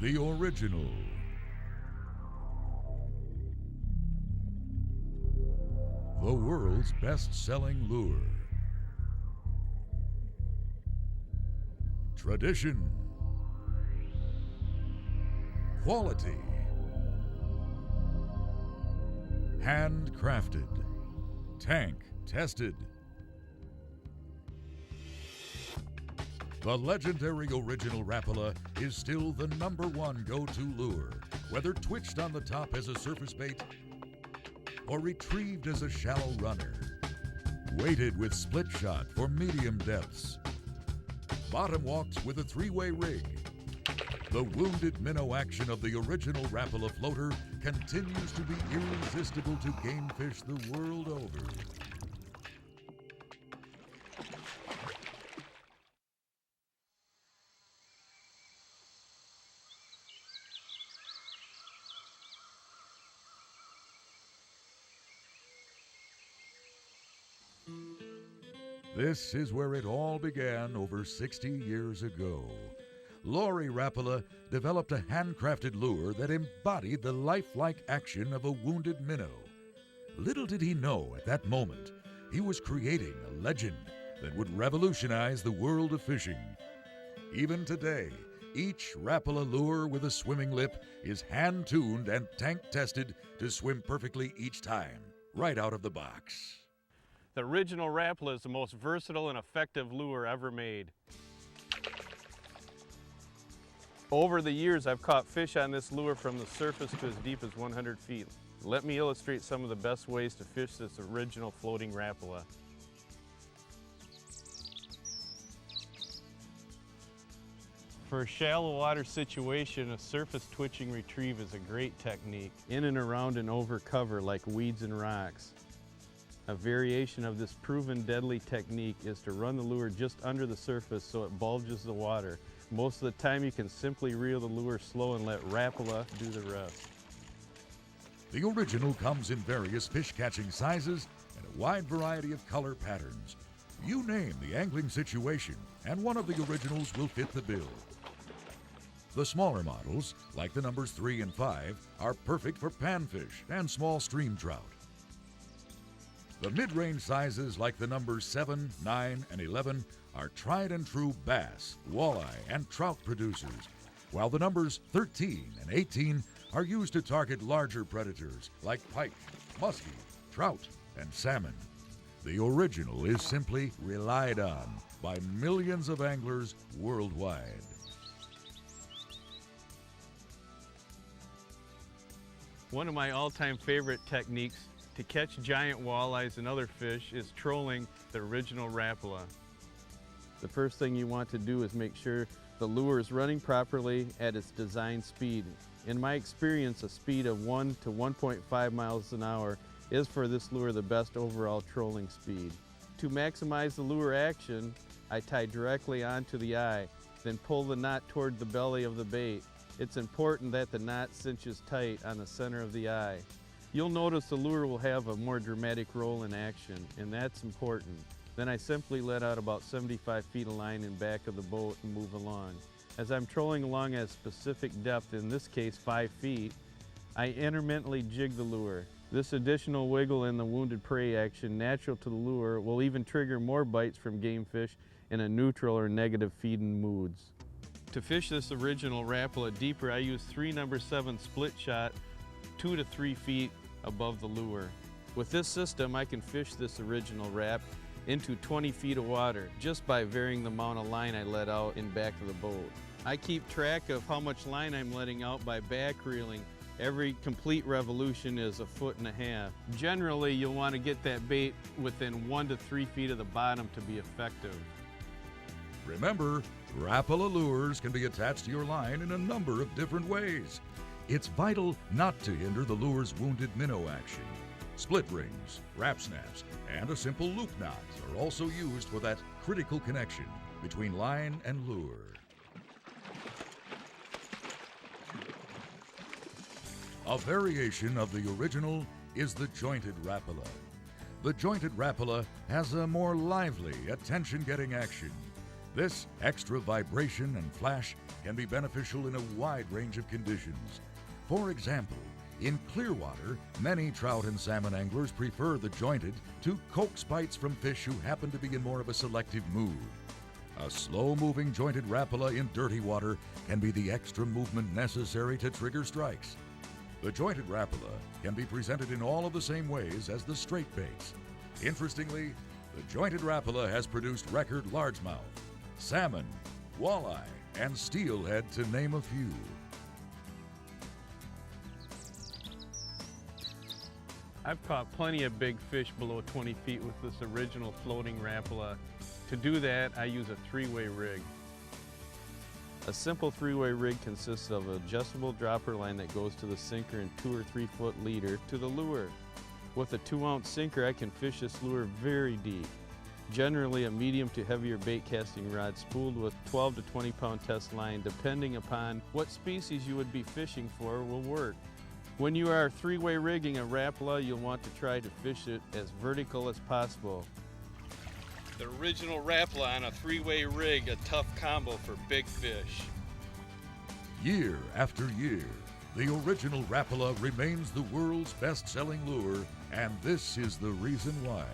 The original. The world's best-selling lure. Tradition. Quality. Handcrafted. Tank-tested. The legendary original Rapala is still the #1 go-to lure, whether twitched on the top as a surface bait or retrieved as a shallow runner. Weighted with split shot for medium depths. Bottom walks with a 3-way rig. The wounded minnow action of the original Rapala floater continues to be irresistible to game fish the world over. This is where it all began over 60 years ago. Lori Rapala developed a handcrafted lure that embodied the lifelike action of a wounded minnow. Little did he know at that moment, he was creating a legend that would revolutionize the world of fishing. Even today, each Rapala lure with a swimming lip is hand-tuned and tank-tested to swim perfectly each time, right out of the box. The original Rapala is the most versatile and effective lure ever made. Over the years, I've caught fish on this lure from the surface to as deep as 100 feet. Let me illustrate some of the best ways to fish this original floating Rapala. For a shallow water situation, a surface twitching retrieve is a great technique, in and around and over cover like weeds and rocks. A variation of this proven deadly technique is to run the lure just under the surface so it bulges the water. Most of the time you can simply reel the lure slow and let Rapala do the rest. The original comes in various fish-catching sizes and a wide variety of color patterns. You name the angling situation, and one of the originals will fit the bill. The smaller models, like the numbers 3 and 5, are perfect for panfish and small stream trout. The mid-range sizes like the numbers 7, 9, and 11 are tried and true bass, walleye, and trout producers, while the numbers 13 and 18 are used to target larger predators like pike, muskie, trout, and salmon. The original is simply relied on by millions of anglers worldwide. One of my all-time favorite techniques to catch giant walleyes and other fish is trolling the original Rapala. The first thing you want to do is make sure the lure is running properly at its design speed. In my experience, a speed of 1 to 1.5 miles an hour is for this lure the best overall trolling speed. To maximize the lure action, I tie directly onto the eye, then pull the knot toward the belly of the bait. It's important that the knot cinches tight on the center of the eye. You'll notice the lure will have a more dramatic roll in action, and that's important. Then I simply let out about 75 feet of line in back of the boat and move along. As I'm trolling along at a specific depth, in this case 5 feet, I intermittently jig the lure. This additional wiggle in the wounded prey action natural to the lure will even trigger more bites from game fish in a neutral or negative feeding moods. To fish this original Rapala deeper, I use 3 number 7 split shot 2 to 3 feet above the lure. With this system, I can fish this original Rap into 20 feet of water just by varying the amount of line I let out in back of the boat. I keep track of how much line I'm letting out by back reeling. Every complete revolution is 1.5 feet. Generally, you'll want to get that bait within 1 to 3 feet of the bottom to be effective. Remember, Rapala lures can be attached to your line in a number of different ways. It's vital not to hinder the lure's wounded minnow action. Split rings, wrap snaps, and a simple loop knot are also used for that critical connection between line and lure. A variation of the original is the jointed Rapala. The jointed Rapala has a more lively, attention-getting action. This extra vibration and flash can be beneficial in a wide range of conditions. For example, in clear water, many trout and salmon anglers prefer the jointed to coax bites from fish who happen to be in more of a selective mood. A slow-moving jointed Rapala in dirty water can be the extra movement necessary to trigger strikes. The jointed Rapala can be presented in all of the same ways as the straight baits. Interestingly, the jointed Rapala has produced record largemouth, salmon, walleye, and steelhead, to name a few. I've caught plenty of big fish below 20 feet with this original floating Rapala. To do that, I use a three-way rig. A simple three-way rig consists of an adjustable dropper line that goes to the sinker and 2 or 3 foot leader to the lure. With a 2-ounce sinker, I can fish this lure very deep. Generally, a medium to heavier bait casting rod spooled with 12 to 20 pound test line, depending upon what species you would be fishing for, will work. When you are three-way rigging a Rapala, you'll want to try to fish it as vertical as possible. The original Rapala on a three-way rig, a tough combo for big fish. Year after year, the original Rapala remains the world's best-selling lure, and this is the reason why.